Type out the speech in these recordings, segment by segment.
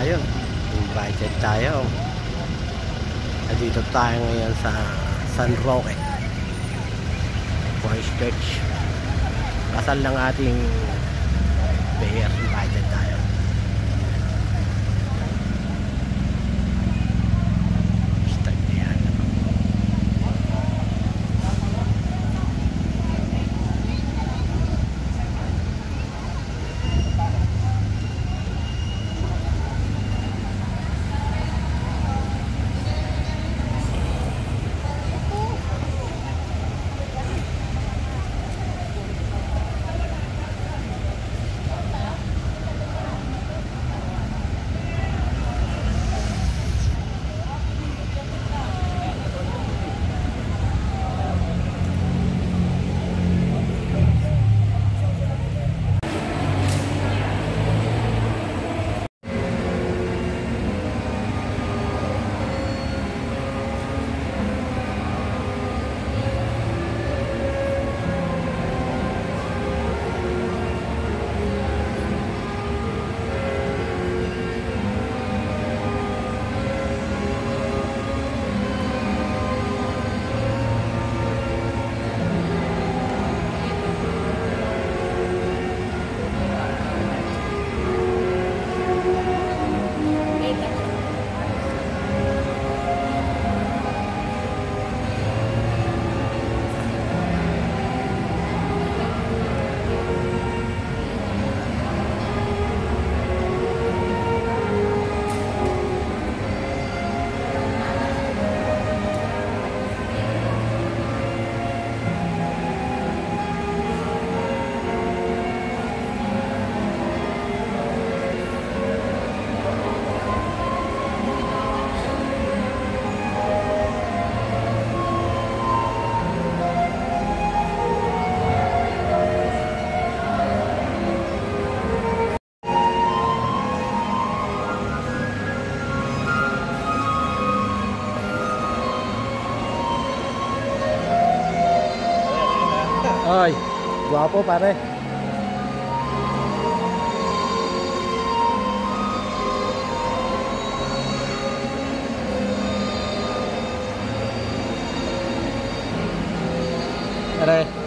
tayo. Invited tayo. Dito tayo ngayon sa San Roque Boys Church. Kasal ng ating bear. Invited tayo. Ay, guwapo pare. Pare.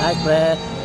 Hi, pre.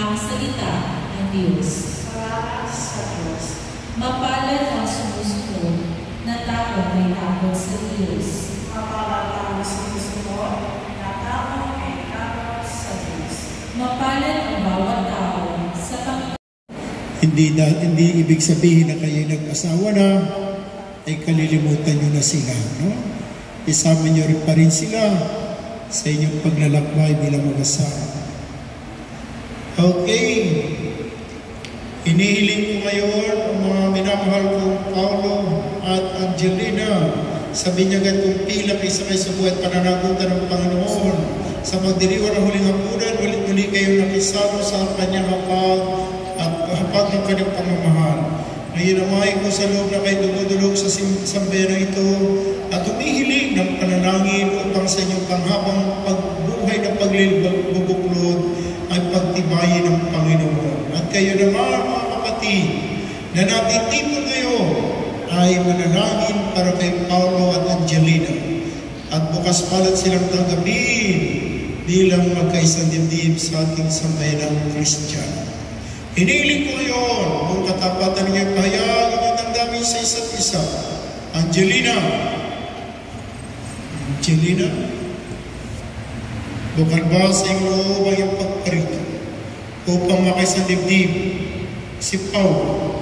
ang salita ng Diyos. Salamat sa Diyos. Mapalad ang sumusunod na taong may takot sa Diyos. Mapalad ang sumusunod na taong may takot sa Diyos. Mapalad ang bawat tao sa Hindi ibig sabihin na kayo nag-asawa na, ay kalilimutan nyo na sila. No? Isama nyo rin pa rin sila sa inyong paglalakbay bilang mag-asawa. Okay. Inihiling ko ngayon ang mga minamahal kong Paulo at Angelina sa binyagan kong pilak isa kay sa buhay at pananagutan ng Panginoon. Sa magdiriwan ng huling hapunan, ulit-uli kayong nakisama sa kanyang hapag at hapag ng kanyang pamamahal. Ngayon namay ko sa loob na kayo dumudulog sa sambayan ito at humihiling ng panalangin upang sa inyong panghabang pagbuhay na paglibubuklod ay pagtibayin ng Panginoon. At kayo naman mga kapatid na natitipon kayo ay manalangin para kay Paulo at Angelina at bukas palad silang tanggapin bilang magkaisang dibdib sa ating sambayanang Kristiyano. Hiniling ko ngayon kung katapatan niyo pahayag ang damdamin sa isa't isa. Angelina, bukal ba sa iyong loob ang iyong pagparito upang makaisang dibdib si Paulo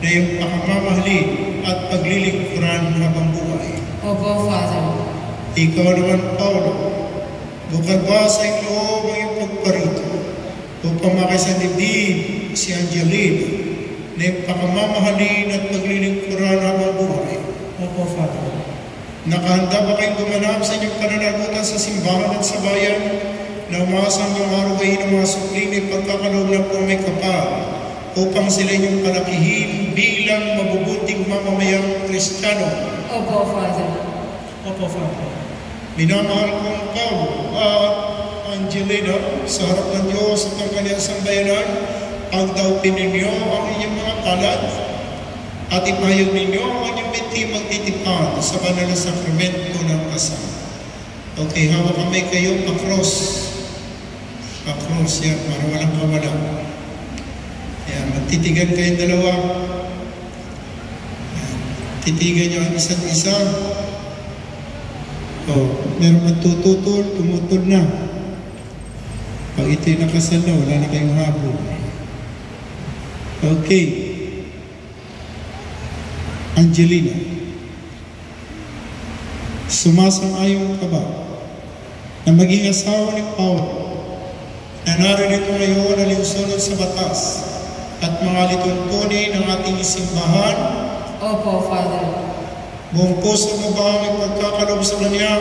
na iyong pakamamahalin at paglilingkuran habang buhay? Opo, Father. Ikaw naman, Paulo, bukal ba sa iyong loob ang iyong pagparito upang makaisang dibdib si Angelina na iyong pakamamahalin at paglilingkuran habang buhay? Opo, Father. Nakahanda ba kayong gumanap sa inyong pananagutan sa simbahan at sa bayan na umaasang yung araw-gahin ng mga supling ay pagkakaloob ng po may kapal upang sila inyong palakihin bilang mabubuting mamamayang Kristiyano? Opo, Father. Opo, Father. Minamahal kong Paulo at Angelina, sa harap ng Diyos at ang kanyang sambayanan, pagdaupin ninyo ang inyong mga palad at ipahayag ninyo ang inyong binti magtitipan sa banal na sakramento ng kasal. Okay, hawak kamay kayo, pa-cross. Pa-cross, yan, para walang kawala. Yan, magtitigan kayong dalawa. Yan, titigan nyo ang isa't isa. Meron magtututol, tumutol na. Pag ito'y nakasal na, wala na kayong habol. Okay. Angelina, sumasang-ayon ka ba na maging asawa ni Paulo na narinito ngayon na lingsunod sa batas at mga lituntunin ng ating simbahan? Opo, Father. Buong puso mo ba ang pagkakaloob sa kanya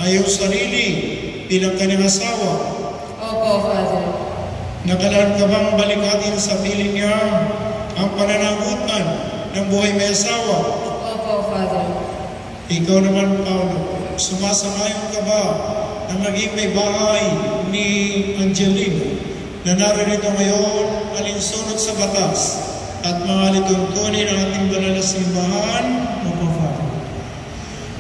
ay iyong sarili bilang kanyang asawa? Opo, Father. Nakalaan ka bang balikatin sa piling niya ang pananagutan ng buhay may asawa? Opo, Father. Ikaw naman, Paulo, sumasang-ayon ka ba na maging may bahay ni Angelina na narinito ngayon alinsunod sa batas at mga lituntunin ng ating banal na simbahan? Opo, Father.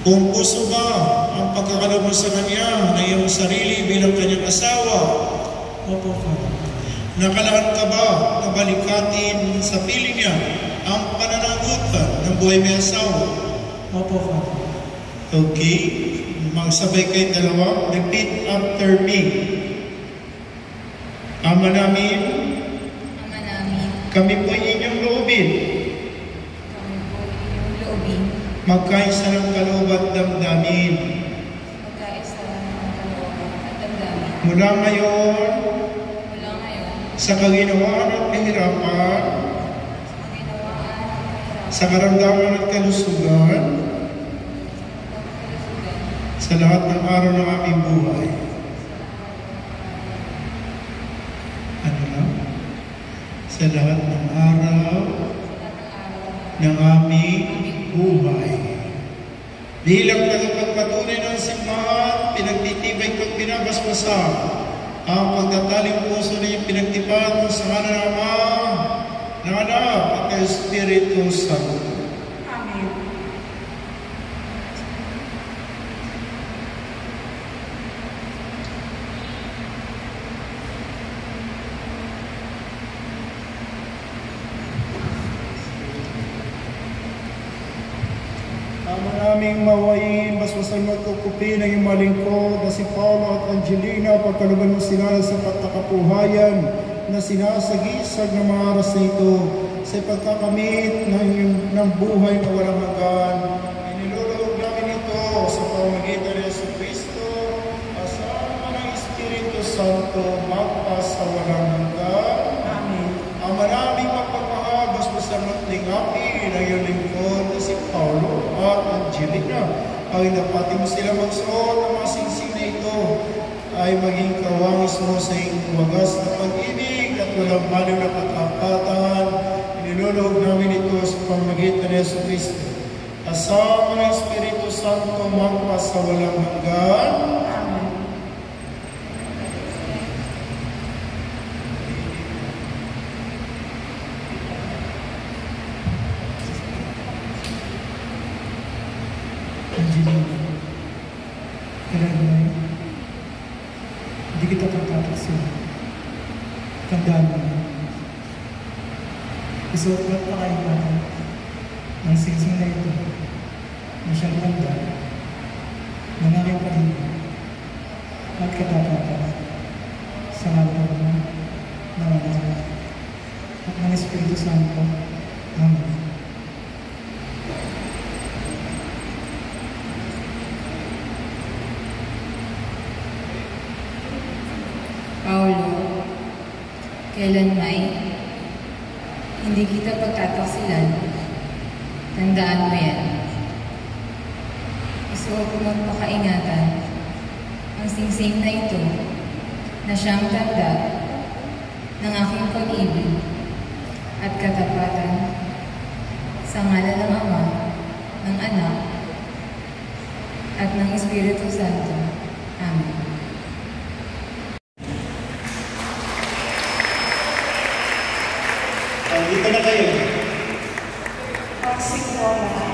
Kung puso ba ang pagkakaloob mo sa kanya na iyong sarili bilang kanyang asawa? Opo, Father. Nakalaan ka ba na balikatin sa piling niya ang pananagutan ng buhay may asawa? Opo, Father. Okay. Magsabay kayong dalawa. Repeat after me. Ama namin, Ama namin, kami po inyong loobin. kami po inyong loobin, Magkaisa ng kaloob at damdamin. magkaisa ng kalooban at damdamin. Mula ngayon, Mula ngayon, sa kaginawaan at kahirapan, sa ginawaan at kahirapan, sa karamdaman at kalusugan, sa lahat ng araw ng aming buhay. Ano lang? Sa lahat ng araw ng aming buhay. Bilang tagapagpatunay ng simbahan, pinagtitibay ko't pinabasbasan ang pagtataling puso na yung pinagtipan sa ngalan ng Ama, ng Anak, at ng Espiritu Santo. Amen. naming mawain, basbasan mo at kukupin ang iyong malingkod na si Paulo at Angelina, pagkaluban mo sila sa patakapuhayan na sinasagisag ng mga aras na ito sa pagkakamit ng buhay na walang hanggan. Inilulog namin ito sa pamamagitan ni Yesu Kristo, kasama ng Espiritu Santo, magpasawalang hanggan. Amen. Ama naming mapagmahal, basbasan at lingapin ang iyong lingkod na si Paulo at Angelina. Ang napati mo sila magsuot ang mga singsing na ito ay maging kawangis mo sa iyong wagas na pag-ibig at walang baliw na katapatan. Inilulog namin ito sa pamamagitan ni Yesu Kristo, kasama ng Espiritu Santo, magpasawalang hanggan. Amen. Angelina, kailan mo hindi kita pagkakasya. Tandaan mo na. Isuot mo at pakaingatan ng singsing na ito na siyang tanda ng aking pag-ibig at katapatan sa ngalan mo ng Anak at ng Espiritu Santo. Amen. Paulo, kailanmay hindi kita pagtataksilan, tandaan mo yan. Isuot mo at pakaingatan ang singsing na ito na siyang tanda ng aking pag-ibig at katapatan sa ngalan ng Ama, ng Anak, at ng Espiritu Santo. Amen. Dito na kayo. Pagsiklola.